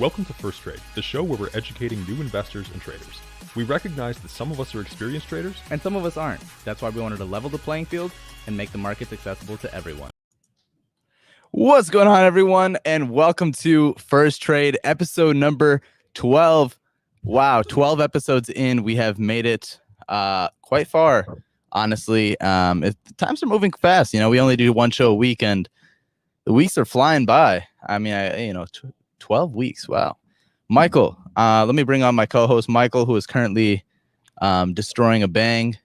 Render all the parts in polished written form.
Welcome to First Trade, the show where we're educating new investors and traders. We recognize that some of us are experienced traders, and some of us aren't. That's why we wanted to level the playing field and make the markets accessible to everyone. What's going on, everyone, and welcome to First Trade, episode number 12. Wow, 12 episodes in, we have made it quite far, honestly. Times are moving fast. We only do one show a week, and the weeks are flying by. 12 weeks. Wow. Michael, let me bring on my co-host, Michael, who is currently destroying a bang.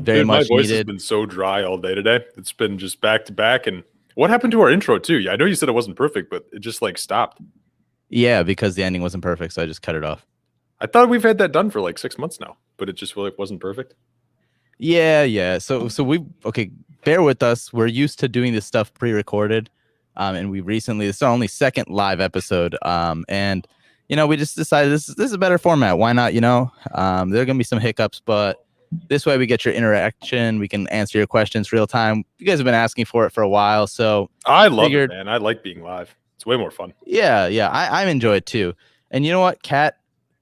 Dude, my voice has been so dry all day today. It's been just back to back. And what happened to our intro too? Yeah, I know you said it wasn't perfect, but it just stopped. Yeah, because the ending wasn't perfect, so I just cut it off. I thought we've had that done for 6 months now, but it just wasn't perfect. Yeah. So bear with us. We're used to doing this stuff pre-recorded. And this is our only second live episode. And we just decided this is a better format. Why not? There are going to be some hiccups, but this way we get your interaction. We can answer your questions real time. You guys have been asking for it for a while, so I love it, man. I like being live. It's way more fun. Yeah. I enjoy it too. And you know what, Kat?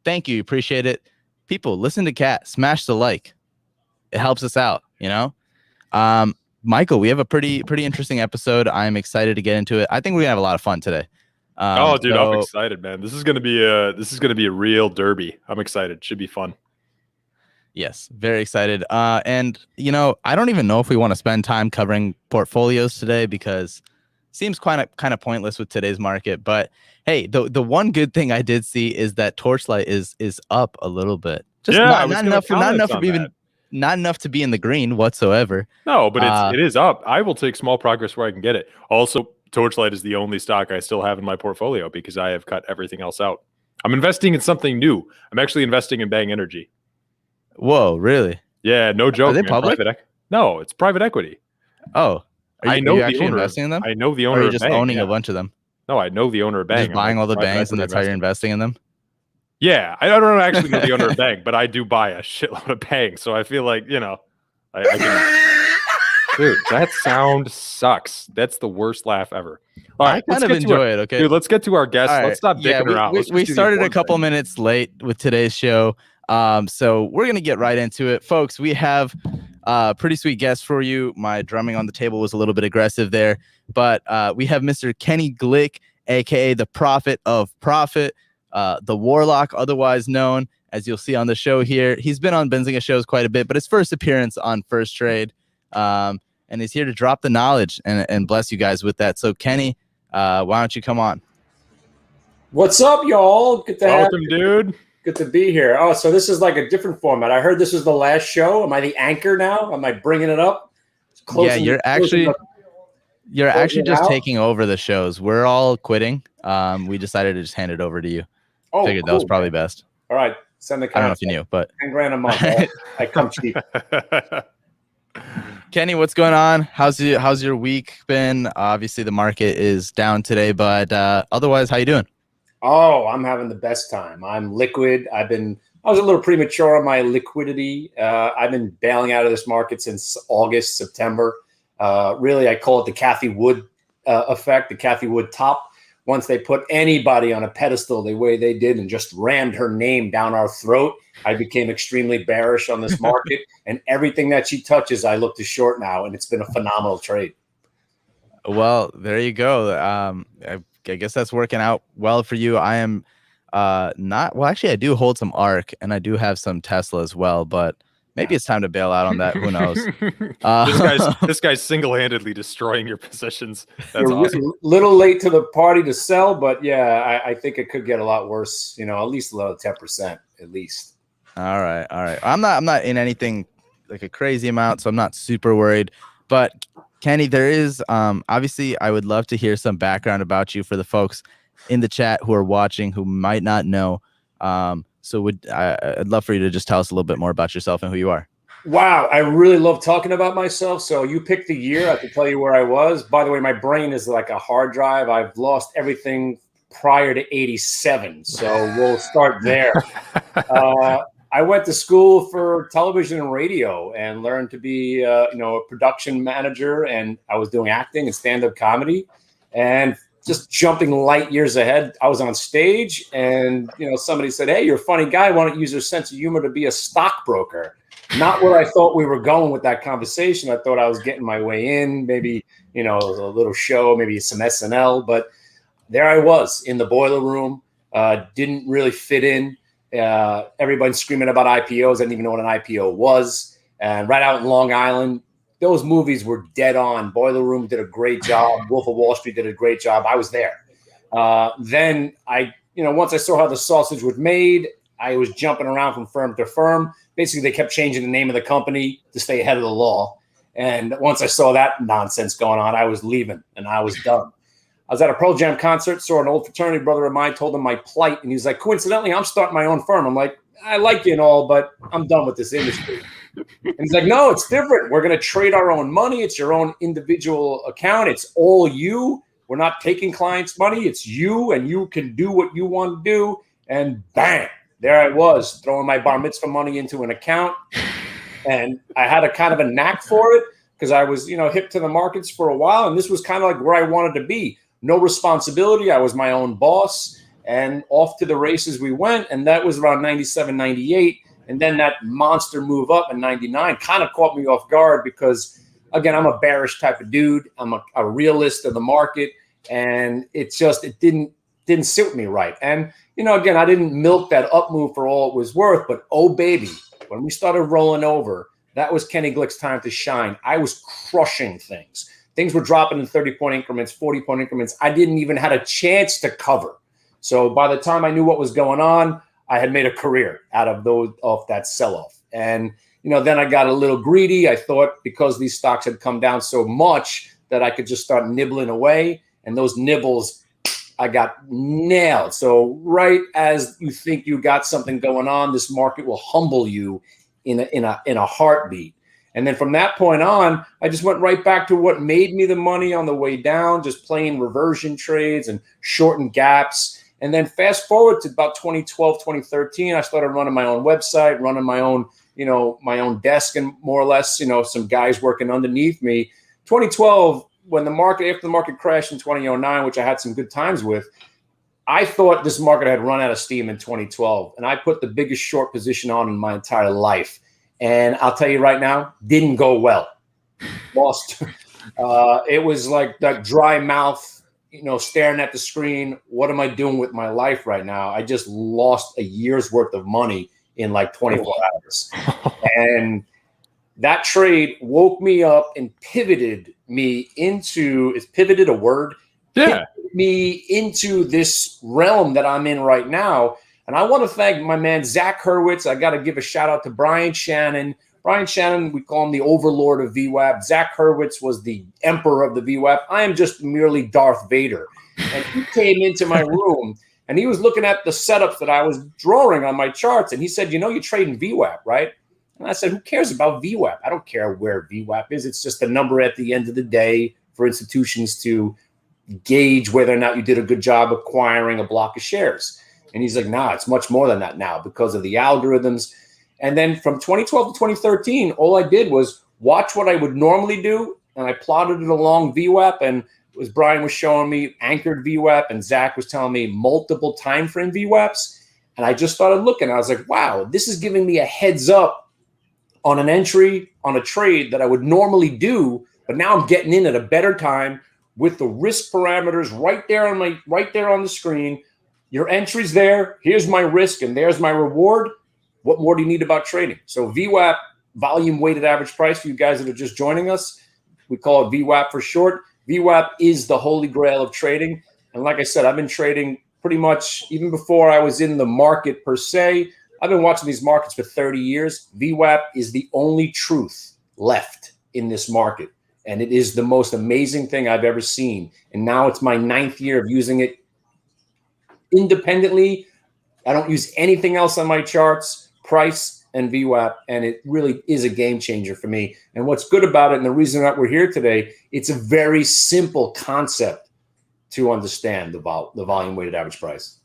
Thank you. Appreciate it. People, listen to Kat. Smash the like. It helps us out. Michael, we have a pretty interesting episode. I'm excited to get into it. I think we're gonna have a lot of fun today. I'm excited, man. This is gonna be a real derby. I'm excited. Should be fun. Yes, very excited. And I don't even know if we want to spend time covering portfolios today because it seems kind of pointless with today's market. But hey, the one good thing I did see is that Torchlight is up a little bit. Just not enough to be in the green whatsoever. No, but it is up. I will take small progress where I can get it. Also, Torchlight is the only stock I still have in my portfolio because I have cut everything else out. I'm investing in something new. I'm actually investing in Bang Energy. Whoa, really? Yeah, no joke. Are they public? No, it's private equity. Oh, I know the owner. Investing in them? I know the owner. Or are you of just Bang, owning yeah. a bunch of them? No, I know the owner of Bang. Just buying all the Bangs, and that's how you're investing in them. Yeah, I don't actually know the owner of Bang, but I do buy a shitload of Bang, so I feel like I can. Dude, that sound sucks. That's the worst laugh ever. All right, I kind of enjoy it. Okay, dude, let's get to our guests. Right. Let's stop dicking around. We started a couple minutes late with today's show, so we're gonna get right into it, folks. We have a pretty sweet guest for you. My drumming on the table was a little bit aggressive there, but we have Mr. Kenny Glick, aka the Prophet of Profit, the Warlock, otherwise known, as you'll see on the show here. He's been on Benzinga shows quite a bit, but his first appearance on First Trade, and he's here to drop the knowledge and bless you guys with that. So, Kenny, why don't you come on? What's up, y'all? Good to Welcome, dude. Good to be here. Oh, so this is like a different format. I heard this was the last show. Am I the anchor now? Am I bringing it up? You're actually just taking over the shows. We're all quitting. We decided to just hand it over to you. Oh, figured that was probably best. All right, send the. I don't know if you knew, but $10,000 a month. I come cheap. Kenny, what's going on? How's your week been? Obviously, the market is down today, but otherwise, how you doing? Oh, I'm having the best time. I'm liquid. I was a little premature on my liquidity. I've been bailing out of this market since August, September. Really, I call it the Cathie Wood effect, the Cathie Wood top. Once they put anybody on a pedestal the way they did and just rammed her name down our throat, I became extremely bearish on this market. And everything that she touches, I look to short now, and it's been a phenomenal trade. Well, there you go. I guess that's working out well for you. I am not. Well, actually, I do hold some ARK, and I do have some Tesla as well, but maybe it's time to bail out on that. Who knows? This guy's single-handedly destroying your positions. That's You're awesome. a little late to the party to sell, but yeah, I think it could get a lot worse. At least another 10%, at least. All right. I'm not in anything like a crazy amount, so I'm not super worried. But Kenny, there is obviously I would love to hear some background about you for the folks in the chat who are watching who might not know. So I'd love for you to just tell us a little bit more about yourself and who you are. Wow, I really love talking about myself. So you picked the year. I can tell you where I was. By the way, my brain is like a hard drive. I've lost everything prior to 87. So we'll start there. I went to school for television and radio and learned to be, a production manager. And I was doing acting and stand-up comedy. And just jumping light years ahead. I was on stage and, somebody said, hey, you're a funny guy. Why don't you use your sense of humor to be a stockbroker? Not where I thought we were going with that conversation. I thought I was getting my way in, maybe, a little show, maybe some SNL. But there I was in the boiler room, didn't really fit in. Everybody screaming about IPOs. I didn't even know what an IPO was. And right out in Long Island, those movies were dead on. Boiler Room did a great job. Wolf of Wall Street did a great job. I was there. Then once I saw how the sausage was made, I was jumping around from firm to firm. Basically, they kept changing the name of the company to stay ahead of the law. And once I saw that nonsense going on, I was leaving and I was done. I was at a Pearl Jam concert, saw an old fraternity brother of mine, told him my plight. And he's like, coincidentally, I'm starting my own firm. I'm like, I like you and all, but I'm done with this industry. And he's like, no, it's different. We're going to trade our own money. It's your own individual account. It's all you. We're not taking clients' money. It's you, and you can do what you want to do. And bang, there I was throwing my bar mitzvah money into an account. And I had a kind of a knack for it because I was, hip to the markets for a while. And this was kind of like where I wanted to be. No responsibility. I was my own boss. And off to the races we went. And that was around 97, 98. And then that monster move up in 99 kind of caught me off guard because, again, I'm a bearish type of dude. I'm a realist of the market. And it didn't sit with me right. And, again, I didn't milk that up move for all it was worth. But, oh, baby, when we started rolling over, that was Kenny Glick's time to shine. I was crushing things. Things were dropping in 30-point increments, 40-point increments. I didn't even have a chance to cover. So by the time I knew what was going on, I had made a career out of that sell-off. And, then I got a little greedy. I thought because these stocks had come down so much that I could just start nibbling away. And those nibbles, I got nailed. So right as you think you got something going on, this market will humble you in a heartbeat. And then from that point on, I just went right back to what made me the money on the way down, just playing reversion trades and shortened gaps. And then fast forward to about 2012, 2013, I started running my own website, running my own, my own desk and more or less, some guys working underneath me. 2012, after the market crashed in 2009, which I had some good times with, I thought this market had run out of steam in 2012. And I put the biggest short position on in my entire life. And I'll tell you right now, didn't go well. Lost. It was like that dry mouth, staring at the screen. What am I doing with my life right now? I just lost a year's worth of money in like 24 hours. And that trade woke me up and pivoted me into, is pivoted a word? Yeah. Pivoted me into this realm that I'm in right now. And I want to thank my man, Zach Hurwitz. I got to give a shout out to Brian Shannon. Brian Shannon, we call him the overlord of VWAP. Zach Hurwitz was the emperor of the VWAP. I am just merely Darth Vader. And he came into my room and he was looking at the setups that I was drawing on my charts. And he said, you're trading VWAP, right? And I said, who cares about VWAP? I don't care where VWAP is. It's just a number at the end of the day for institutions to gauge whether or not you did a good job acquiring a block of shares. And he's like, nah, it's much more than that now because of the algorithms. And then from 2012 to 2013, all I did was watch what I would normally do. And I plotted it along VWAP. And as Brian was showing me anchored VWAP and Zach was telling me multiple time frame VWAPs. And I just started looking. I was like, wow, this is giving me a heads up on an entry, on a trade that I would normally do. But now I'm getting in at a better time with the risk parameters right there on the screen. Your entry's there. Here's my risk and there's my reward. What more do you need about trading? So VWAP, volume weighted average price, for you guys that are just joining us, we call it VWAP for short. VWAP is the holy grail of trading. And like I said, I've been trading pretty much even before I was in the market per se. I've been watching these markets for 30 years. VWAP is the only truth left in this market. And it is the most amazing thing I've ever seen. And now it's my 9th year of using it independently. I don't use anything else on my charts, price and VWAP, and it really is a game changer for me. And what's good about it, and the reason that we're here today, it's a very simple concept to understand the volume weighted average price.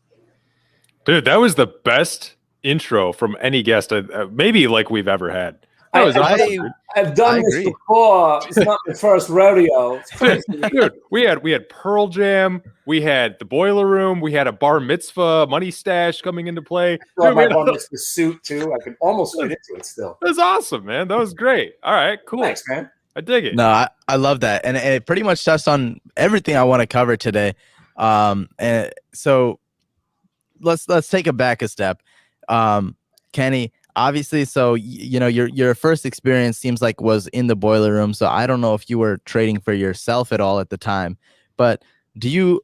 Dude, that was the best intro from any guest, maybe like we've ever had. That was awesome, dude. I've done this agree. before. It's not my first rodeo. It's crazy. Dude, we had Pearl Jam, we had the Boiler Room, we had a bar mitzvah money stash coming into play. Well, Dude, my bar mitzvah suit too. I could almost fit into it still. that's awesome, man. That was great. All right, cool. Thanks, man. I dig it. No, I love that, and it pretty much touched on everything I want to cover today. And so let's take it back a step. Kenny, obviously, so you know your first experience seems like was in the Boiler Room. So I don't know if you were trading for yourself at all at the time, but do you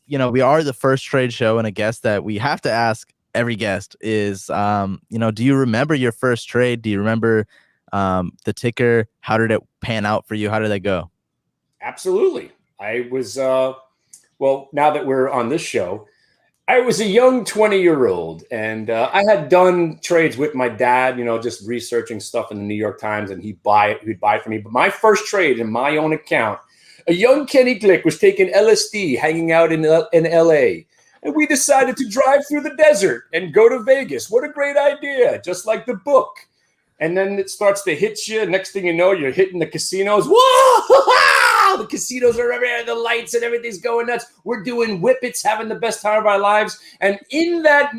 know, we are the first trade show, and a guest that we have to ask every guest is, you know, do you remember your first trade? Do you remember the ticker? How did it pan out for you? How did that go? Absolutely. I was, well, now that we're on this show, I was a young 20-year-old, and I had done trades with my dad, you know, just researching stuff in the New York Times, and he'd buy it for me. But my first trade in my own account, a young Kenny Glick was taking LSD, hanging out in LA. And we decided to drive through the desert and go to Vegas. What a great idea, just like the book. And then it starts to hit you. Next thing you know, you're hitting the casinos. Whoa! The casinos are everywhere. The lights and everything's going nuts. We're doing whippets, having the best time of our lives. And in that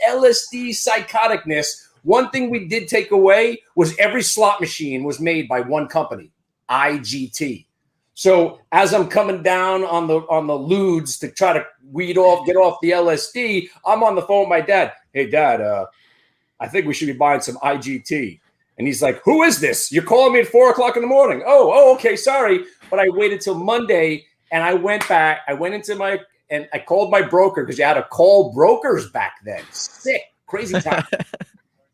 LSD psychoticness, one thing we did take away was every slot machine was made by one company, IGT. So as I'm coming down on the ludes to try to get off the LSD, I'm on the phone with my dad. Hey, Dad, I think we should be buying some IGT. And he's like, who is this? You're calling me at 4:00 in the morning. Oh, okay, sorry. But I waited till Monday, and I went back. I went into and I called my broker, because you had to call brokers back then. Sick, crazy time.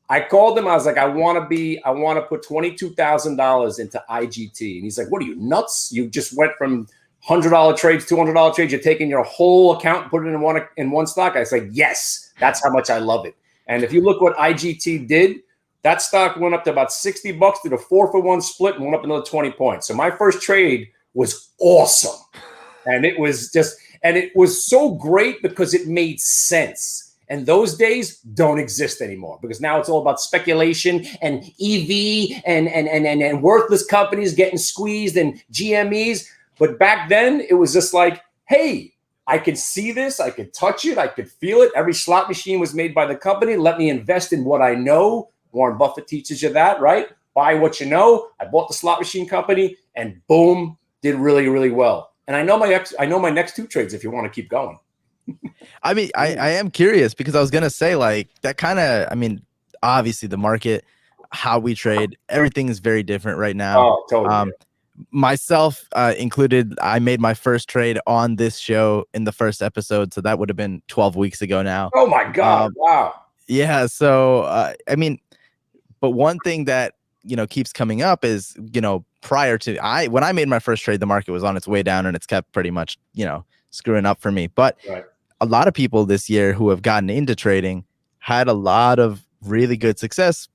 I called him. I was like, I want to put $22,000 into IGT. And he's like, what are you, nuts? You just went from $100 trades, $200 trades. You're taking your whole account and putting it in one stock. I was like, yes, that's how much I love it. And if you look what IGT did, that stock went up to about $60, did a 4-for-1 split, and went up another 20 points. So my first trade was awesome. And it was so great because it made sense. And those days don't exist anymore, because now it's all about speculation and EV and worthless companies getting squeezed and GMEs. But back then it was just like, hey, I could see this, I could touch it, I could feel it. Every slot machine was made by the company. Let me invest in what I know. Warren Buffett teaches you that, right? Buy what you know. I bought the slot machine company, and boom, did really, really well. And I know my next two trades if you want to keep going. I mean, I am curious, because I was gonna say, like, that kind of, I mean, obviously the market, how we trade, everything is very different right now. Oh, totally. Myself included, I made my first trade on this show in the first episode, so that would have been 12 weeks ago now. Oh my God! Wow. Yeah. So I mean, but one thing that, you know, keeps coming up is, you know, when I made my first trade, the market was on its way down, and it's kept pretty much, you know, screwing up for me. But right. A lot of people this year who have gotten into trading had a lot of really good success.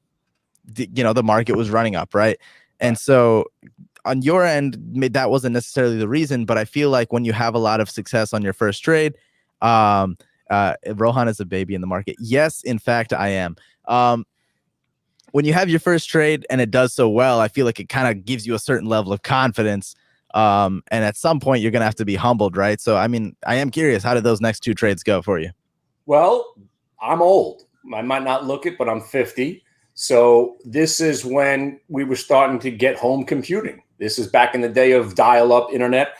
You know, the market was running up, right? And so on your end, that wasn't necessarily the reason, but I feel like when you have a lot of success on your first trade, Rohan is a baby in the market. Yes, in fact, I am. When you have your first trade and it does so well, I feel like it kind of gives you a certain level of confidence. And at some point you're going to have to be humbled, right? So, I mean, I am curious, how did those next two trades go for you? Well, I'm old. I might not look it, but I'm 50. So this is when we were starting to get home computing. This is back in the day of dial-up internet,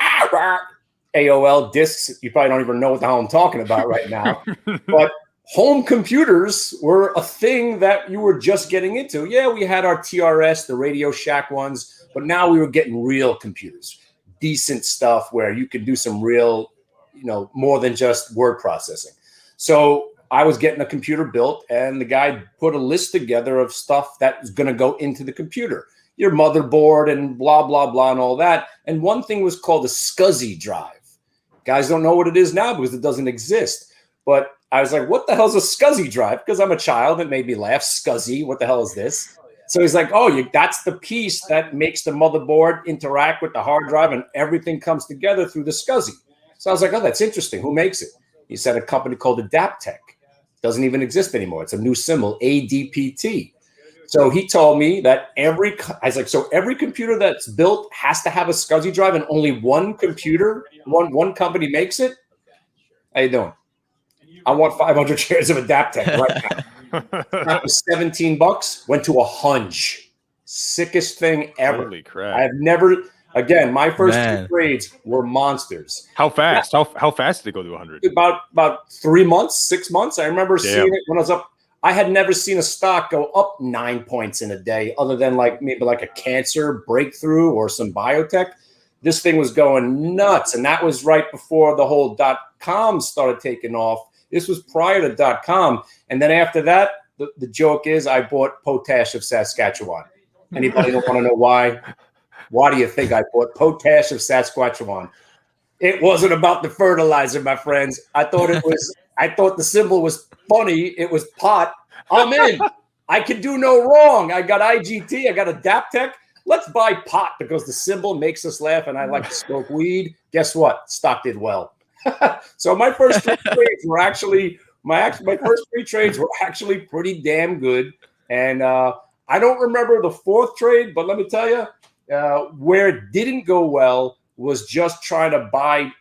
AOL discs. You probably don't even know what the hell I'm talking about right now. But home computers were a thing that you were just getting into. Yeah, we had our TRS, the Radio Shack ones, but now we were getting real computers, decent stuff where you could do some real, you know, more than just word processing. So I was getting a computer built, and the guy put a list together of stuff that was going to go into the computer, your motherboard and blah, blah, blah, and all that. And one thing was called a SCSI drive. Guys don't know what it is now because it doesn't exist. But I was like, what the hell is a SCSI drive? Because I'm a child. It made me laugh. SCSI, what the hell is this? So he's like, oh, that's the piece that makes the motherboard interact with the hard drive, and everything comes together through the SCSI. So I was like, oh, that's interesting. Who makes it? He said a company called Adaptec. Doesn't even exist anymore. It's a new symbol, ADPT. So he told me that I was like, so every computer that's built has to have a SCSI drive, and only one computer, one company makes it. How you doing? I want 500 shares of Adaptec right now. That was $17. Went to $100. Sickest thing ever. Holy crap! I have never. Again, my first 2 trades were monsters. How fast? How fast did it go to 100? About 3 months, 6 months. I remember seeing it when I was up. I had never seen a stock go up 9 points in a day, other than like maybe like a cancer breakthrough or some biotech. This thing was going nuts, and that was right before the whole .com started taking off. This was prior to .com, and then after that, the joke is I bought Potash of Saskatchewan. Anybody don't want to know why? Why do you think I bought Potash of Saskatchewan? It wasn't about the fertilizer, my friends. I thought the symbol was funny. It was pot. I'm in. I can do no wrong. I got IGT. I got Adaptec. Let's buy pot because the symbol makes us laugh, and I like to smoke weed. Guess what? Stock did well. So my first 3 trades were actually my first 3 trades were actually pretty damn good. And I don't remember the 4th trade, but let me tell you, where it didn't go well was just trying to buy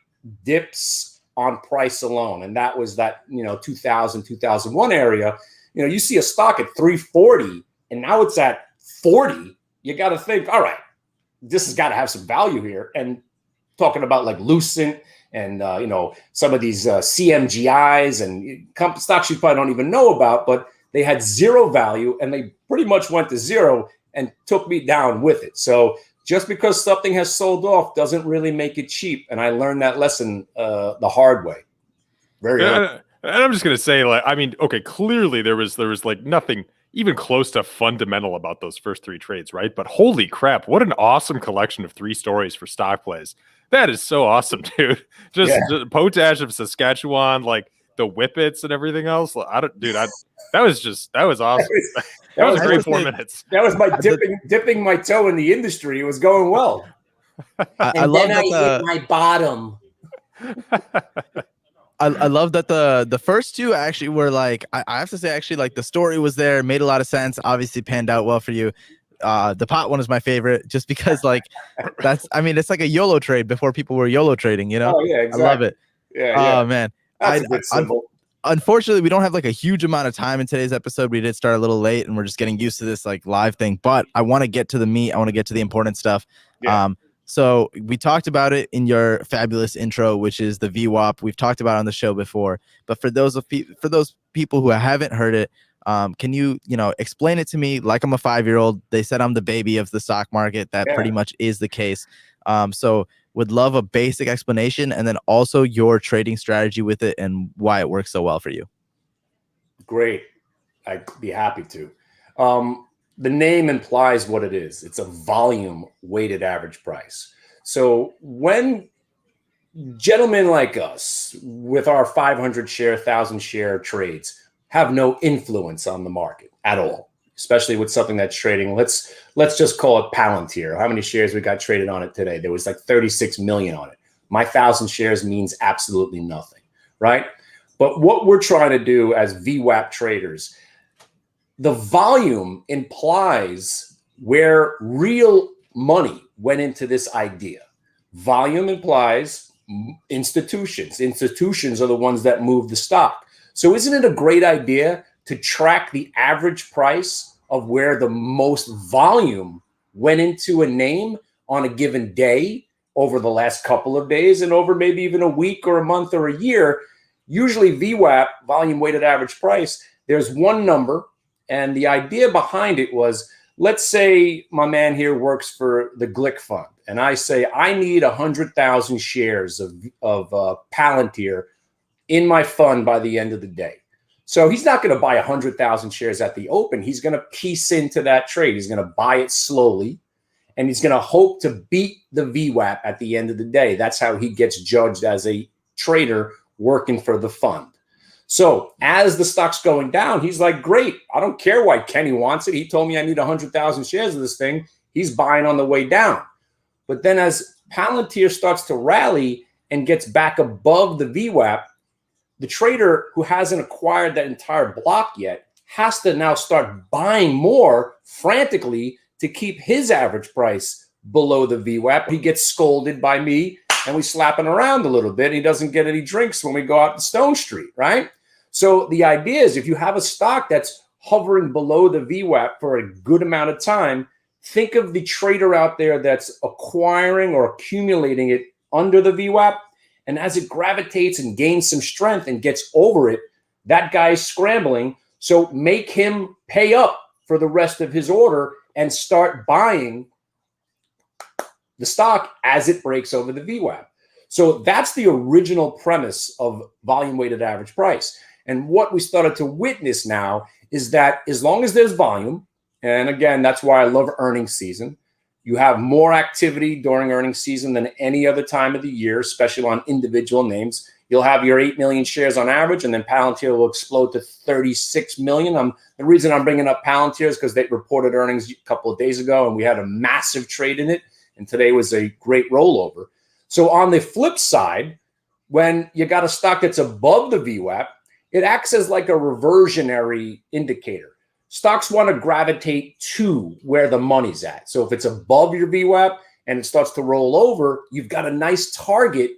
dips on price alone. And that was that, 2000, 2001 area. You see a stock at 340 and now it's at 40. You got to think, all right, this has got to have some value here. And talking about like Lucent and, some of these CMGIs and stocks you probably don't even know about, but they had zero value and they pretty much went to zero and took me down with it. So just because something has sold off doesn't really make it cheap. And I learned that lesson the hard way. Very hard. And I'm just going to say, okay, clearly there was like nothing even close to fundamental about those first 3 trades, right? But holy crap, what an awesome collection of 3 stories for stock plays. That is so awesome, dude. Just Potash of Saskatchewan, like the Whippets and everything else. That was awesome. That was a great 4 minutes. That was my dipping my toe in the industry. It was going well. I love that hit my bottom. I love that the first 2 actually were like, I have to say, actually, like the story was there, made a lot of sense, obviously panned out well for you. The pot one is my favorite just because it's like a YOLO trade before people were YOLO trading, Oh, yeah, exactly. I love it. Yeah. Oh, man. That's a good symbol. Unfortunately, we don't have like a huge amount of time in today's episode. We did start a little late and we're just getting used to this like live thing, but I want to get to the meat. I want to get to the important stuff. Yeah. So we talked about it in your fabulous intro, which is the VWAP. We've talked about it on the show before, but for those people who haven't heard it, can you explain it to me like I'm a 5-year-old? They said I'm the baby of the stock market. That pretty much is the case. So would love a basic explanation and then also your trading strategy with it and why it works so well for you. Great. I'd be happy to. The name implies what it is. It's a volume weighted average price. So when gentlemen like us with our 500 share, 1,000 share trades have no influence on the market at all, especially with something that's trading. Let's just call it Palantir. How many shares we got traded on it today? There was like 36 million on it. My 1,000 shares means absolutely nothing, right? But what we're trying to do as VWAP traders, the volume implies where real money went into this idea. Volume implies institutions. Institutions are the ones that move the stock. So isn't it a great idea to track the average price of where the most volume went into a name on a given day over the last couple of days and over maybe even a week or a month or a year? Usually VWAP, volume weighted average price, there's one number. And the idea behind it was, let's say my man here works for the Glick fund. And I say, I need 100,000 shares of Palantir in my fund by the end of the day. So he's not going to buy 100,000 shares at the open. He's going to piece into that trade. He's going to buy it slowly. And he's going to hope to beat the VWAP at the end of the day. That's how he gets judged as a trader working for the fund. So as the stock's going down, he's like, great. I don't care why Kenny wants it. He told me I need 100,000 shares of this thing. He's buying on the way down. But then as Palantir starts to rally and gets back above the VWAP, the trader who hasn't acquired that entire block yet has to now start buying more frantically to keep his average price below the VWAP. He gets scolded by me and we slap him around a little bit. He doesn't get any drinks when we go out to Stone Street, right? So the idea is if you have a stock that's hovering below the VWAP for a good amount of time, think of the trader out there that's acquiring or accumulating it under the VWAP. And as it gravitates and gains some strength and gets over it, that guy's scrambling. So make him pay up for the rest of his order and start buying the stock as it breaks over the VWAP. So that's the original premise of volume weighted average price. And what we started to witness now is that as long as there's volume, and again, that's why I love earnings season, you have more activity during earnings season than any other time of the year, especially on individual names. You'll have your 8 million shares on average, and then Palantir will explode to 36 million. The reason I'm bringing up Palantir is because they reported earnings a couple of days ago, and we had a massive trade in it, and today was a great rollover. So on the flip side, when you got a stock that's above the VWAP, it acts as like a reversionary indicator. Stocks want to gravitate to where the money's at. So if it's above your VWAP and it starts to roll over, you've got a nice target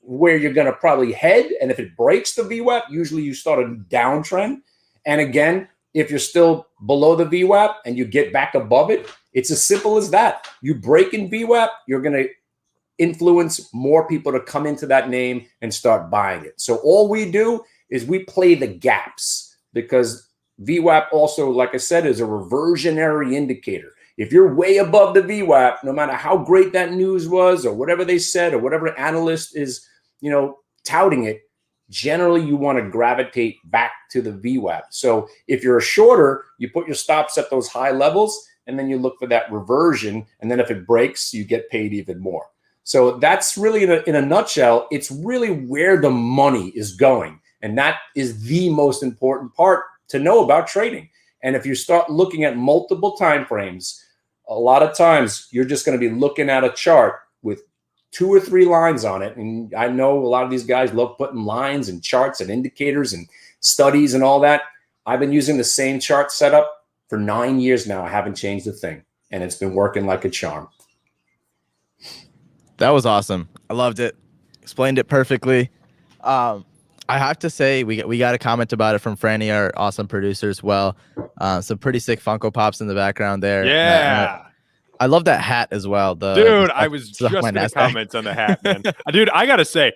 where you're going to probably head. And if it breaks the VWAP, usually you start a downtrend. And again, if you're still below the VWAP and you get back above it, it's as simple as that. You break in VWAP, you're going to influence more people to come into that name and start buying it. So all we do is we play the gaps, because VWAP also, like I said, is a reversionary indicator. If you're way above the VWAP, no matter how great that news was or whatever they said or whatever analyst is, touting it, generally you want to gravitate back to the VWAP. So if you're a shorter, you put your stops at those high levels and then you look for that reversion. And then if it breaks, you get paid even more. So that's really, in a nutshell, it's really where the money is going. And that is the most important part to know about trading. And if you start looking at multiple time frames, a lot of times you're just going to be looking at a chart with 2 or 3 lines on it. And I know a lot of these guys love putting lines and charts and indicators and studies and all that. I've been using the same chart setup for 9 years now. I haven't changed a thing, and it's been working like a charm. That was awesome. I loved it. Explained it perfectly. I have to say, we got a comment about it from Franny, our awesome producer as well. Some pretty sick Funko Pops in the background there. Yeah. I love that hat as well. I was just going to comment on the hat, man. Dude, I got to say,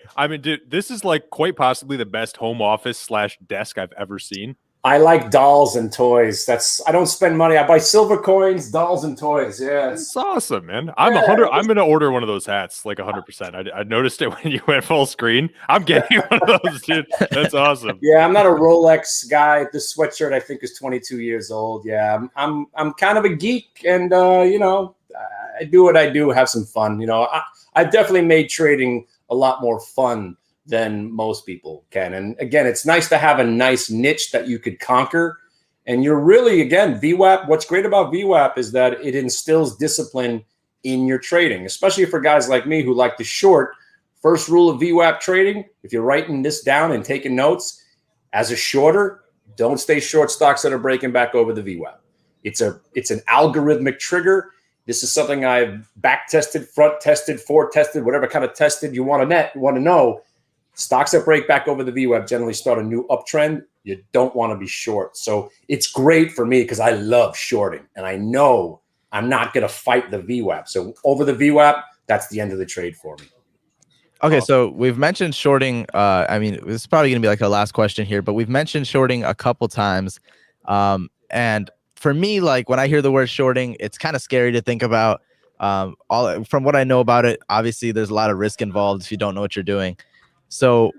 this is like quite possibly the best home office / desk I've ever seen. I like dolls and toys. I don't spend money. I buy silver coins, dolls, and toys. Yeah, it's awesome, man. I'm going to order one of those hats, like 100%. I noticed it when you went full screen. I'm getting one of those, dude. That's awesome. Yeah, I'm not a Rolex guy. This sweatshirt I think is 22 years old. Yeah, I'm kind of a geek, and I do what I do, have some fun. I've definitely made trading a lot more fun than most people can. And again, it's nice to have a nice niche that you could conquer. And you're really, again, VWAP. What's great about VWAP is that it instills discipline in your trading, especially for guys like me who like to short. First rule of VWAP trading, if you're writing this down and taking notes, as a shorter, don't stay short stocks that are breaking back over the VWAP. It's an algorithmic trigger. This is something I've back tested, front tested, forward tested, whatever kind of tested you want to know. Stocks that break back over the VWAP generally start a new uptrend. You don't want to be short. So it's great for me because I love shorting, and I know I'm not going to fight the VWAP. So over the VWAP, that's the end of the trade for me. Okay, so we've mentioned shorting. This is probably going to be like our last question here, but we've mentioned shorting a couple times. And for me, like when I hear the word shorting, it's kind of scary to think about. From what I know about it, obviously there's a lot of risk involved if you don't know what you're doing. So,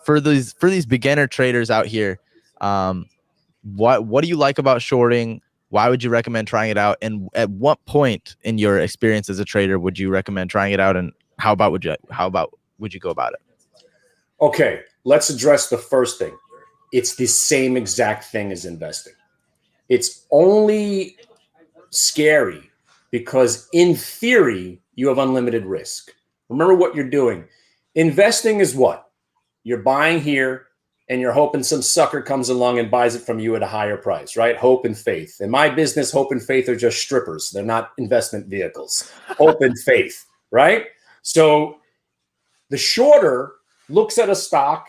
for these beginner traders out here, what do you like about shorting? Why would you recommend trying it out? And at what point in your experience as a trader would you recommend trying it out? And how about would you go about it? Okay, let's address the first thing. It's the same exact thing as investing. It's only scary because in theory, you have unlimited risk. Remember what you're doing. Investing is what? You're buying here, and you're hoping some sucker comes along and buys it from you at a higher price, right? Hope and faith. In my business, hope and faith are just strippers. They're not investment vehicles. Hope and faith, right? So the shorter looks at a stock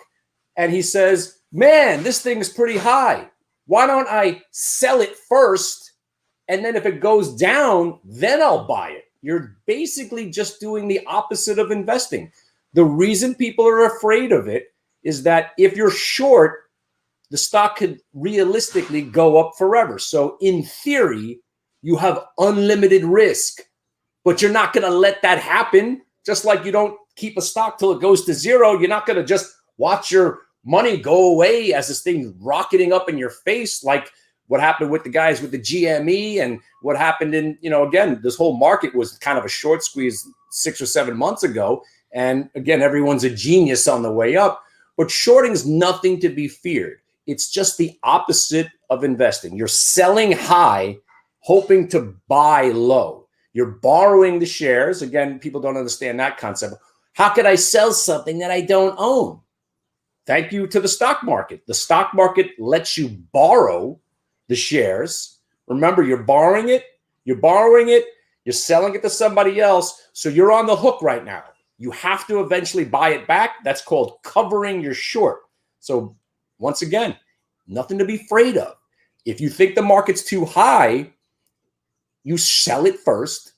and he says, man, this thing's pretty high. Why don't I sell it first? And then if it goes down, then I'll buy it. You're basically just doing the opposite of investing. The reason people are afraid of it is that if you're short, the stock could realistically go up forever. So in theory, you have unlimited risk, but you're not going to let that happen. Just like you don't keep a stock till it goes to zero. You're not going to just watch your money go away as this thing rocketing up in your face, like what happened with the guys with the GME and what happened in, again, this whole market was kind of a short squeeze 6 or 7 months ago. And again, everyone's a genius on the way up, but shorting is nothing to be feared. It's just the opposite of investing. You're selling high, hoping to buy low. You're borrowing the shares. Again, people don't understand that concept. How could I sell something that I don't own? Thank you to the stock market. The stock market lets you borrow the shares. Remember, you're borrowing it, you're selling it to somebody else. So you're on the hook right now. You have to eventually buy it back. That's called covering your short. So once again, nothing to be afraid of. If you think the market's too high, you sell it first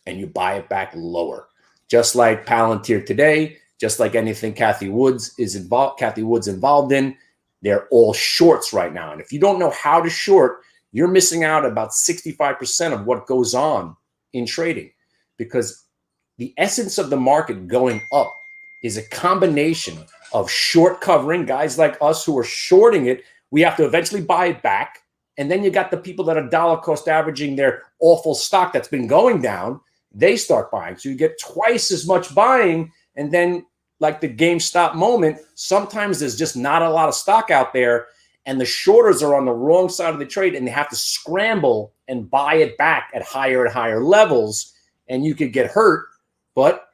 and you buy it back lower. Just like Palantir today, just like anything Cathie Wood's involved in, they're all shorts right now. And if you don't know how to short, you're missing out about 65% of what goes on in trading, because the essence of the market going up is a combination of short covering, guys like us who are shorting it. We have to eventually buy it back. And then you got the people that are dollar cost averaging their awful stock that's been going down. They start buying. So you get twice as much buying. And then like the GameStop moment, sometimes there's just not a lot of stock out there and the shorters are on the wrong side of the trade and they have to scramble and buy it back at higher and higher levels. And you could get hurt, but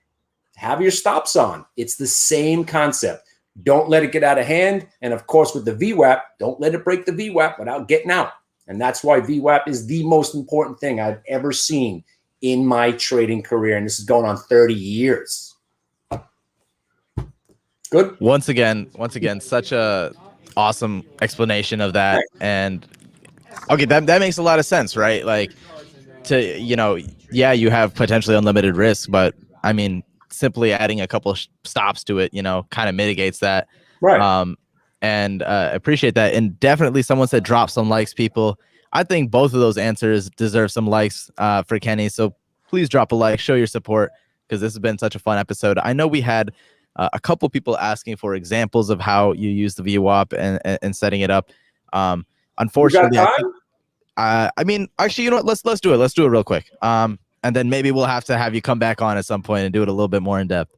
have your stops on. It's the same concept. Don't let it get out of hand. And of course, with the VWAP, don't let it break the VWAP without getting out. And that's why VWAP is the most important thing I've ever seen in my trading career. And this is going on 30 years. Good. Once again, such a awesome explanation of that. And okay, that makes a lot of sense, right? Like you have potentially unlimited risk, but I mean, simply adding a couple stops to it, kind of mitigates that. Right. And appreciate that. And definitely someone said drop some likes, people. I think both of those answers deserve some likes for Kenny. So please drop a like, show your support, because this has been such a fun episode. I know we had a couple people asking for examples of how you use the VWAP and setting it up. Unfortunately, I mean, actually, you know what? Let's do it. Let's do it real quick. And then maybe we'll have to have you come back on at some point and do it a little bit more in depth.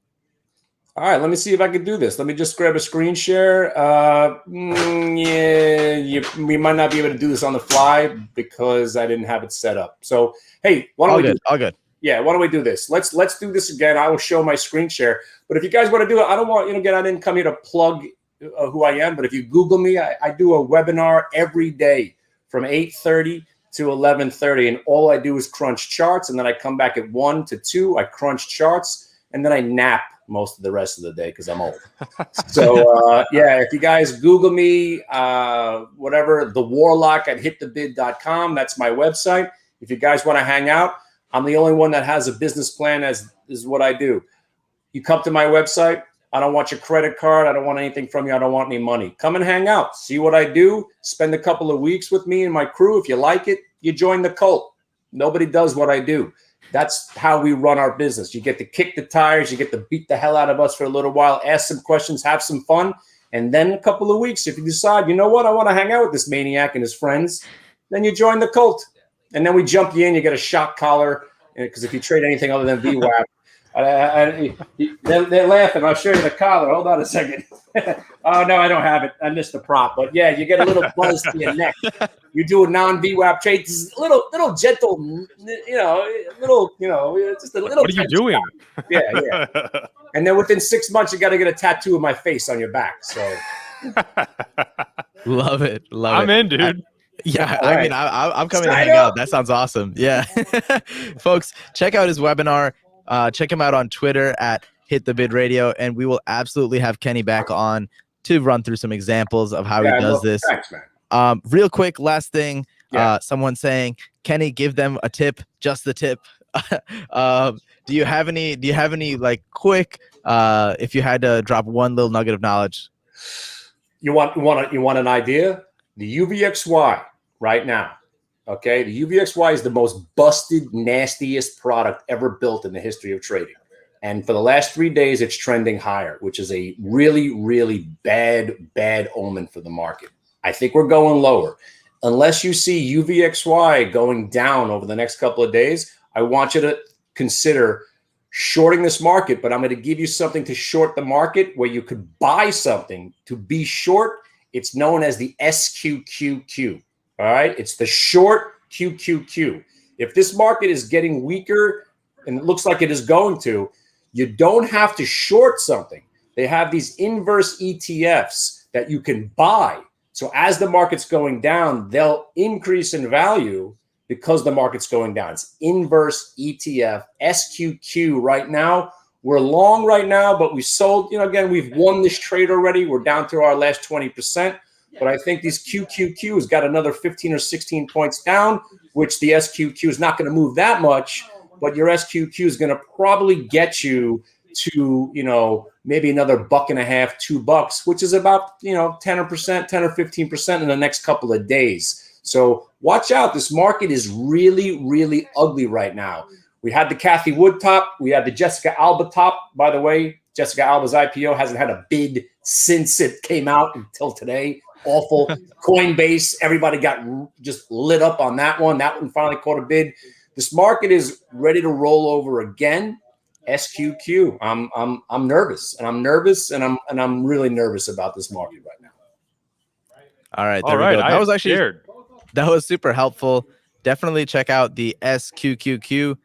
All right, let me see if I can do this. Let me just grab a screen share. We might not be able to do this on the fly because I didn't have it set up. So, hey, why don't All good. Yeah, why don't we do this? Let's do this again. I will show my screen share. But if you guys want to do it, I don't want, again, I didn't come here to plug who I am. But if you Google me, I do a webinar every day from 8:30 to 11:30. And all I do is crunch charts. And then I come back at 1 to 2. I crunch charts. And then I nap most of the rest of the day because I'm old. So, if you guys Google me, whatever, The Warlock at hitthebid.com. That's my website. If you guys want to hang out, I'm the only one that has a business plan is what I do. You come to my website. I don't want your credit card. I don't want anything from you. I don't want any money. Come and hang out. See what I do. Spend a couple of weeks with me and my crew. If you like it, you join the cult. Nobody does what I do. That's how we run our business. You get to kick the tires. You get to beat the hell out of us for a little while, ask some questions, have some fun. And then a couple of weeks, if you decide, you know what, I want to hang out with this maniac and his friends, then you join the cult. And then we jump you in. You get a shock collar, because if you trade anything other than VWAP, they're laughing. I'll show you the collar. Hold on a second. Oh, no, I don't have it. I missed the prop. But, yeah, you get a little buzz to your neck. You do a non-VWAP trade. It's a little gentle, just a little. What are you doing? Yeah. And then within 6 months, you got to get a tattoo of my face on your back. So Love it. Love I'm it. in, dude. Yeah, All I right. mean, I'm coming to Sign hang up. out. That sounds awesome. Yeah. Folks, check out his webinar. Check him out on Twitter at Hit the Bid Radio, and we will absolutely have Kenny back on to run through some examples of how he I does love it. this. Thanks, man. Real quick, last thing. Yeah. Someone saying, Kenny, give them a tip, just the tip. Do you have any like quick, if you had to drop one little nugget of knowledge? You want an idea? The UVXY right now. Okay, the UVXY is the most busted, nastiest product ever built in the history of trading. And for the last 3 days, it's trending higher, which is a really, really bad omen for the market. I think we're going lower. Unless you see UVXY going down over the next couple of days, I want you to consider shorting this market, but I'm going to give you something to short the market where you could buy something to be short. It's known as the SQQQ. All right. It's the short QQQ. If this market is getting weaker, and it looks like it is going to, you don't have to short something. They have these inverse ETFs that you can buy. So as the market's going down, they'll increase in value because the market's going down. It's inverse ETF, SQQ right now. We're long right now, but we sold, again, we've won this trade already. We're down to our last 20%. But I think these QQQ has got another 15 or 16 points down, which the SQQ is not going to move that much. But your SQQ is going to probably get you to, maybe another $1.50, $2, which is about, 10 or 15% in the next couple of days. So watch out. This market is really, really ugly right now. We had the Kathy Wood top. We had the Jessica Alba top. By the way, Jessica Alba's IPO hasn't had a bid since it came out until today. Awful. Coinbase, everybody got just lit up on that one. That one finally caught a bid. This market is ready to roll over again. SQQ. I'm nervous, and I'm really nervous about this market right now. All right, All there right. we go. That was actually scared. that was super helpful. Definitely check out the SQQQ.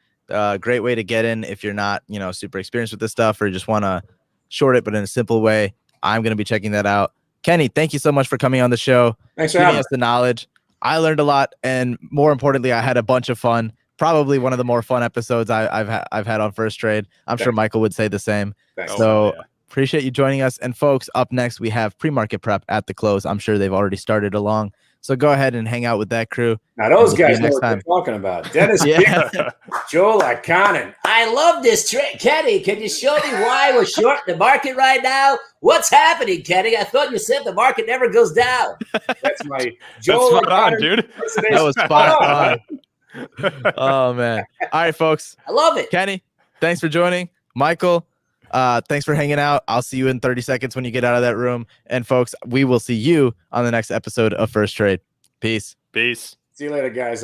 Great way to get in if you're not, super experienced with this stuff or just want to short it, but in a simple way. I'm going to be checking that out. Kenny, thank you so much for coming on the show. Thanks for giving having us the knowledge. I learned a lot, and more importantly, I had a bunch of fun. Probably one of the more fun episodes I've had on First Trade. I'm sure Michael would say the same. Thanks. So appreciate you joining us. And folks, up next we have pre-market prep at the close. I'm sure they've already started along. So go ahead and hang out with that crew. Now those We'll see you guys know next what they're time. talking about. Dennis, Yeah. Joel Ikonen. I love this trade. Kenny, can you show me why we're short in the market right now? What's happening, Kenny? I thought you said the market never goes down. That's my Joel That's spot on, Ikonen dude. That was spot on. Oh man. All right, folks. I love it. Kenny, thanks for joining. Michael, thanks for hanging out. I'll see you in 30 seconds when you get out of that room. And folks, we will see you on the next episode of First Trade. Peace. Peace. See you later, guys.